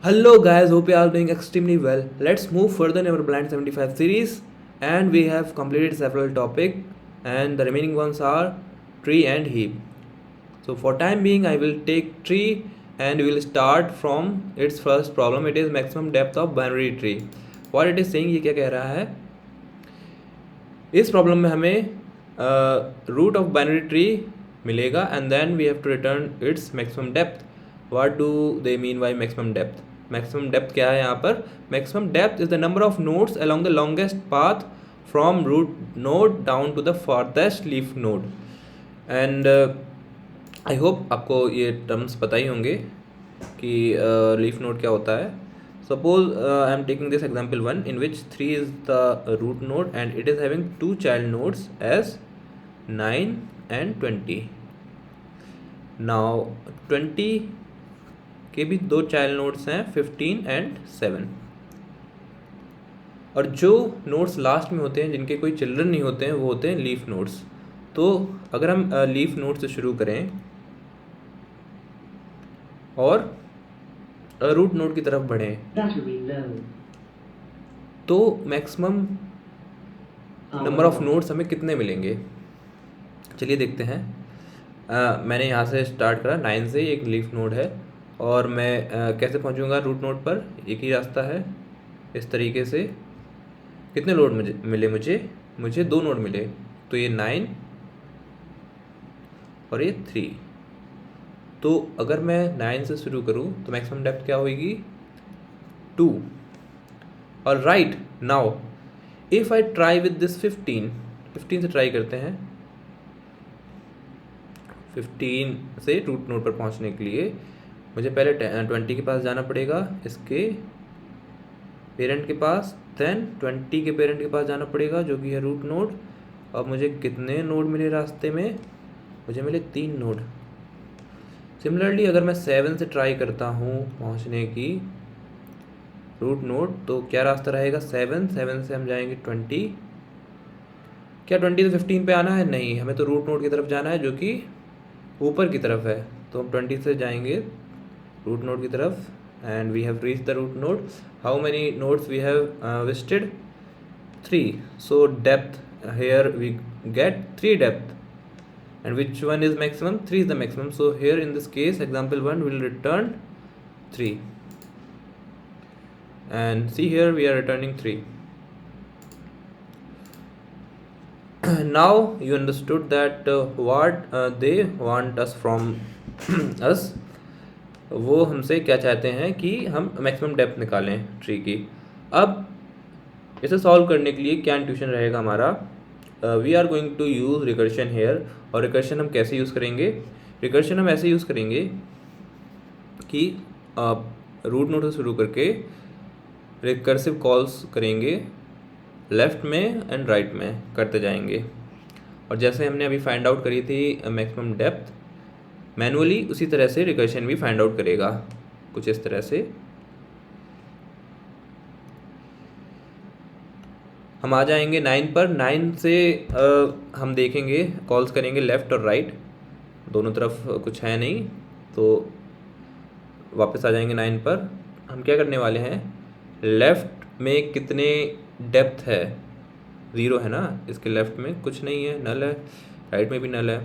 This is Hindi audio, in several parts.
Hello guys, hope you are doing extremely well. Let's move further in our Blind 75 series, and we have completed several topics, and the remaining ones are tree and heap. So for time being I will take tree and we will start from its first problem. It is maximum depth of binary tree. What it is saying, ये क्या कह रहा है, इस प्रॉब्लम में हमें रूट ऑफ बाइनरी ट्री मिलेगा and then we have to return its maximum depth. What do they mean by maximum depth? Maximum depth क्या है यहाँ पर? Maximum depth is the number of nodes along the longest path from root node down to the farthest leaf node. And I hope आपको ये टर्म्स पता ही होंगे कि लीफ नोड क्या होता है. Suppose I am taking this example 1 in which 3 is the root node and it is having two child nodes as 9 and 20. Now 20 के भी दो child nodes हैं 15 and 7. और जो nodes लास्ट में होते हैं जिनके कोई चिल्ड्रन नहीं होते हैं वो होते हैं लीफ नोड्स. तो अगर हम लीफ नोड से शुरू करें और रूट नोड की तरफ बढ़ें तो मैक्सिमम नंबर ऑफ नोड्स हमें कितने मिलेंगे, चलिए देखते हैं. मैंने यहाँ से स्टार्ट करा 9 से, एक लीफ नोड है और मैं कैसे पहुँचूँगा रूट नोड पर? एक ही रास्ता है, इस तरीके से. कितने नोड मिले मुझे 2 नोड मिले. तो ये 9 और ये 3. तो अगर मैं 9 से शुरू करूँ तो मैक्सिमम डेप्थ क्या होगी? 2. और right now if I try with this 15 से ट्राई करते हैं. 15 से रूट नोड पर पहुंचने के लिए मुझे पहले 20 के पास जाना पड़ेगा, इसके पेरेंट के पास, देन 20 के पेरेंट के पास जाना पड़ेगा जो कि है रूट नोड. अब मुझे कितने नोड मिले रास्ते में? मुझे मिले 3 नोड. सिमिलरली अगर मैं 7 से ट्राई करता हूँ पहुँचने की रूट नोड तो क्या रास्ता रहेगा? 7 से हम जाएंगे 20. क्या 20 से 15 पे आना है? नहीं, हमें तो रूट नोड की तरफ जाना है जो कि ऊपर की तरफ है. तो हम 20 से जाएंगे रूट नोड की तरफ and we have reached the root node. How many nodes we have visited? 3. So depth here we get 3 depth. And which one is maximum? 3 is the maximum. So here in this case example 1 will return 3 and see here we are returning 3. Now you understood that what they want us from us. वो हमसे क्या चाहते हैं कि हम मैक्सिमम डेप्थ निकालें ट्री की. अब इसे सॉल्व करने के लिए क्या इंट्यूशन रहेगा हमारा? We are going to use recursion here. और रिकर्शन हम कैसे यूज़ करेंगे? रिकर्शन हम ऐसे यूज़ करेंगे कि रूट नोड से शुरू करके रिकर्सिव कॉल्स करेंगे लेफ़्ट में एंड राइट में करते जाएंगे. और जैसे हमने अभी फाइंड आउट करी थी मैक्सिमम डेप्थ मैनुअली, उसी तरह से रिकर्शन भी फाइंड आउट करेगा कुछ इस तरह से. हम आ जाएंगे 9 पर. 9 से हम देखेंगे, कॉल्स करेंगे लेफ़्ट और राइट, दोनों तरफ कुछ है नहीं, तो वापस आ जाएंगे 9 पर. हम क्या करने वाले हैं? लेफ़्ट में कितने डेप्थ है? 0 है ना, इसके लेफ़्ट में कुछ नहीं है, नल है. राइट में भी नल है.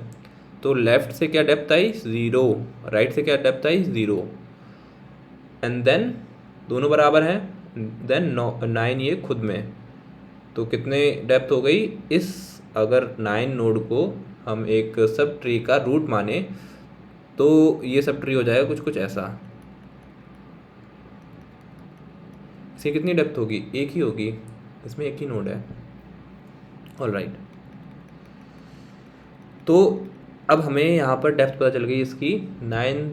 तो लेफ़्ट से क्या डेप्थ आई? 0. राइट से क्या डेप्थ आई? 0. एंड देन दोनों बराबर हैं. देन 9 ये खुद में. तो कितने डेप्थ हो गई? इस अगर 9 नोड को हम एक सब ट्री का रूट माने तो ये सब ट्री हो जाएगा कुछ ऐसा. इसकी कितनी डेप्थ होगी? 1 ही होगी, इसमें 1 ही नोड है. ऑलराइट, तो अब हमें यहाँ पर डेप्थ पता चल गई इसकी. 9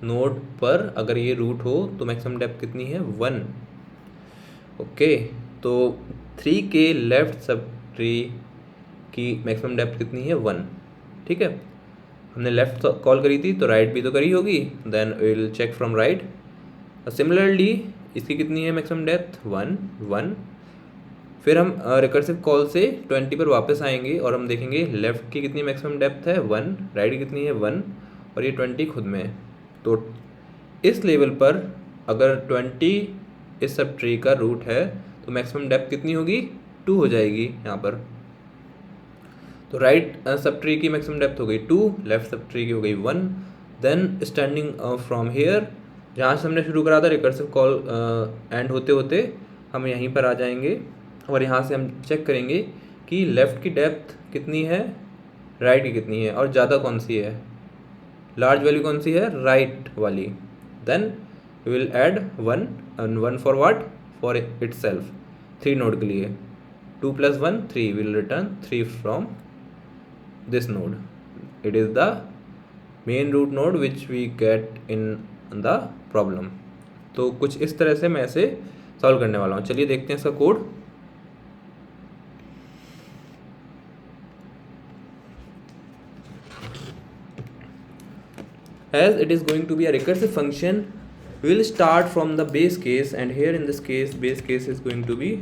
नोड पर अगर ये रूट हो तो मैक्सिमम डेप्थ कितनी है? 1. ओके, तो 3 के लेफ्ट सब ट्री की मैक्सिमम डेप्थ कितनी है? 1. ठीक है, हमने लेफ्ट कॉल करी थी तो राइट भी तो करी होगी. Then will check from right. Similarly इसकी कितनी है मैक्सिमम डेप्थ? 1. फिर हम रिकर्सिव कॉल से 20 पर वापस आएंगे और हम देखेंगे लेफ़्ट की कितनी मैक्सिमम डेप्थ है? 1. राइट की कितनी है? 1. और ये 20 खुद में है. तो इस लेवल पर अगर 20 इस सब ट्री का रूट है तो मैक्सिमम डेप्थ कितनी होगी, 2 हो जाएगी यहाँ पर। तो राइट सब ट्री की मैक्सिमम डेप्थ हो गई 2, लेफ्ट सब ट्री की हो गई 1। देन स्टैंडिंग फ्रॉम हेयर, जहाँ से हमने शुरू करा था रिकर्सिव कॉल एंड होते होते हम यहीं पर आ जाएंगे और यहाँ से हम चेक करेंगे कि लेफ़्ट की डेप्थ कितनी है, राइट की कितनी है और ज़्यादा कौन सी है, लार्ज वैल्यू कौन सी है, राइट वाली। Then we will add 1 and 1 for what, for itself, 3 node के लिए 2 + 1 3 will return 3 from this node. It is the main root node which we get in the problem. तो कुछ इस तरह से मैं इसे सॉल्व करने वाला हूँ। चलिए देखते हैं इसका code. As it is going to be a recursive function, we will start from the base case, and here in this case base case is going to be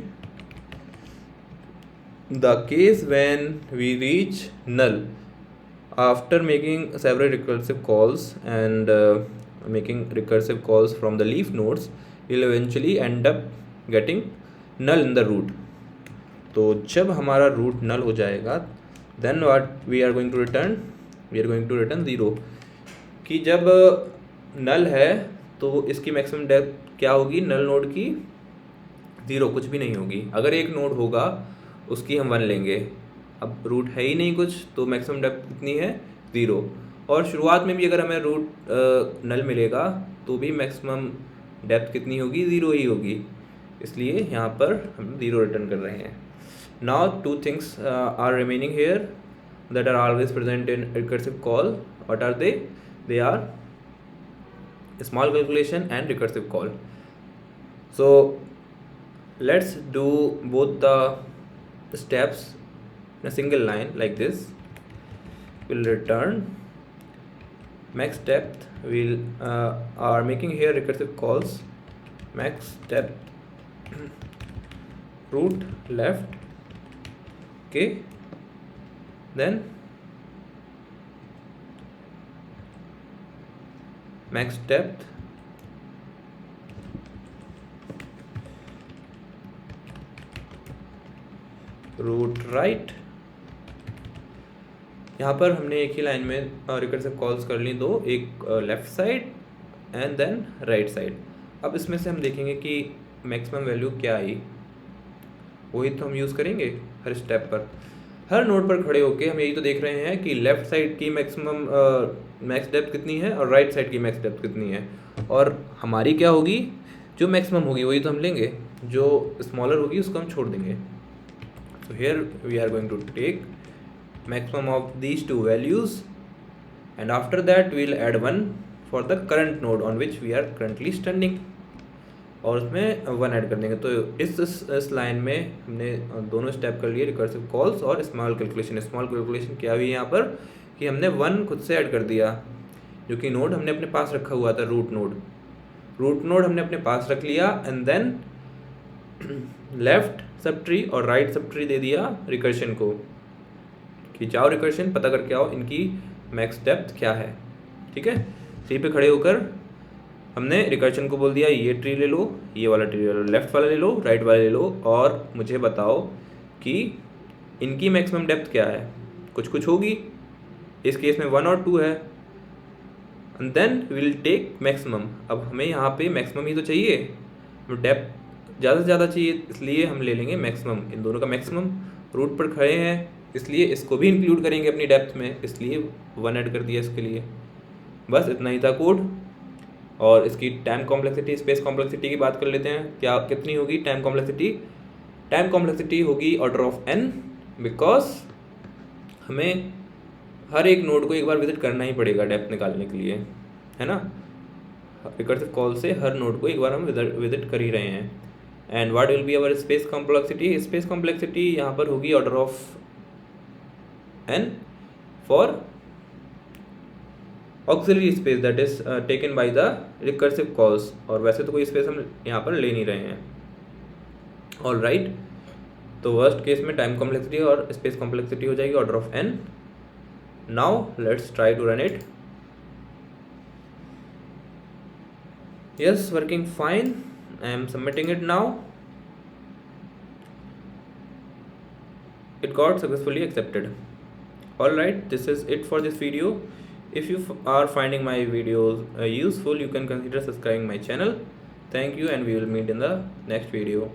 the case when we reach null. After making several recursive calls and making recursive calls from the leaf nodes, we'll eventually end up getting null in the root. तो जब हमारा रूट नल हो जाएगा then what we are going to return, we are going to return 0, कि जब नल है तो इसकी मैक्सिमम डेप्थ क्या होगी, नल नोड की 0, कुछ भी नहीं होगी। अगर एक नोड होगा उसकी हम 1 लेंगे, अब रूट है ही नहीं कुछ तो मैक्सिमम डेप्थ कितनी है, 0। और शुरुआत में भी अगर हमें रूट नल मिलेगा तो भी मैक्सिमम डेप्थ कितनी होगी, 0 ही होगी, इसलिए यहाँ पर हम 0 रिटर्न कर रहे हैं। Now 2 things are remaining here that are always present in recursive call. What are they? They are small calculation and recursive call. So let's do both the steps in a single line like this. We'll return max depth, we'll are making here recursive calls, max depth root left, okay, then max depth root right. यहाँ पर हमने एक ही लाइन में रिकर्सिव कॉल्स कर ली दो, एक left side and then right side. अब इसमें से हम देखेंगे कि मैक्सिमम वैल्यू क्या आई, वही तो हम यूज़ करेंगे हर स्टेप पर। हर नोड पर खड़े होके हम यही तो देख रहे हैं कि लेफ़्ट साइड की मैक्सिमम मैक्स डेप्थ कितनी है और राइट साइड की मैक्स डेप्थ कितनी है, और हमारी क्या होगी, जो मैक्सिमम होगी वही तो हम लेंगे, जो स्मॉलर होगी उसको हम छोड़ देंगे। So here we are going to take maximum of these two values and after that we will add 1 for the current node on which we are currently standing और उसमें 1 ऐड कर देंगे। तो इस लाइन में हमने दोनों स्टेप कर लिए, रिकर्सिव कॉल्स और स्मॉल कैलकुलेशन। स्मॉल कैलकुलेशन क्या हुई यहाँ पर कि हमने 1 खुद से ऐड कर दिया, जो कि नोड हमने अपने पास रखा हुआ था, रूट नोड हमने अपने पास रख लिया and then left subtree और राइट सब ट्री दे दिया रिकर्शन को कि जाओ रिकर्शन पता करके आओ इनकी मैक्स डेप्थ क्या है। ठीक है, ट्री पे खड़े होकर हमने रिकर्शन को बोल दिया ये ट्री ले लो, ये वाला ट्री ले लो, लेफ्ट वाला ले लो, राइट वाला ले लो और मुझे बताओ कि इनकी मैक्सिमम डेप्थ क्या है। कुछ होगी, इस केस में 1 और 2 है and then will take maximum. अब हमें यहाँ पे मैक्सिमम ही तो चाहिए, डेप्थ ज़्यादा से ज़्यादा चाहिए, इसलिए हम ले लेंगे मैक्सिमम, इन दोनों का मैक्सिमम। रूट पर खड़े हैं इसलिए इसको भी इंक्लूड करेंगे अपनी डेप्थ में, इसलिए 1 ऐड कर दिया इसके लिए। बस इतना ही था कोड। और इसकी टाइम कॉम्प्लेक्सिटी, स्पेस कॉम्प्लेक्सिटी की बात कर लेते हैं, क्या कितनी होगी टाइम कॉम्प्लेक्सिटी होगी ऑर्डर ऑफ n, बिकॉज हमें हर एक नोड को एक बार विजिट करना ही पड़ेगा डेप्थ निकालने के लिए, है ना। रिकर्सिव कॉल से हर नोड को एक बार हम विजिट कर ही रहे हैं। And what will be our space complexity, space complexity यहाँ पर होगी order of n for auxiliary space that is taken by the recursive calls, और वैसे तो कोई स्पेस हम यहाँ पर ले नहीं रहे हैं। ऑल राइट, तो वर्स्ट केस में टाइम कॉम्प्लेक्सिटी और स्पेस कॉम्प्लेक्सिटी हो जाएगी order of n। Now let's try to run it. Yes, working fine. I am submitting it now. It got successfully accepted. Alright, this is it for this video. If you are finding my videos useful, you can consider subscribing my channel. Thank you, and we will meet in the next video.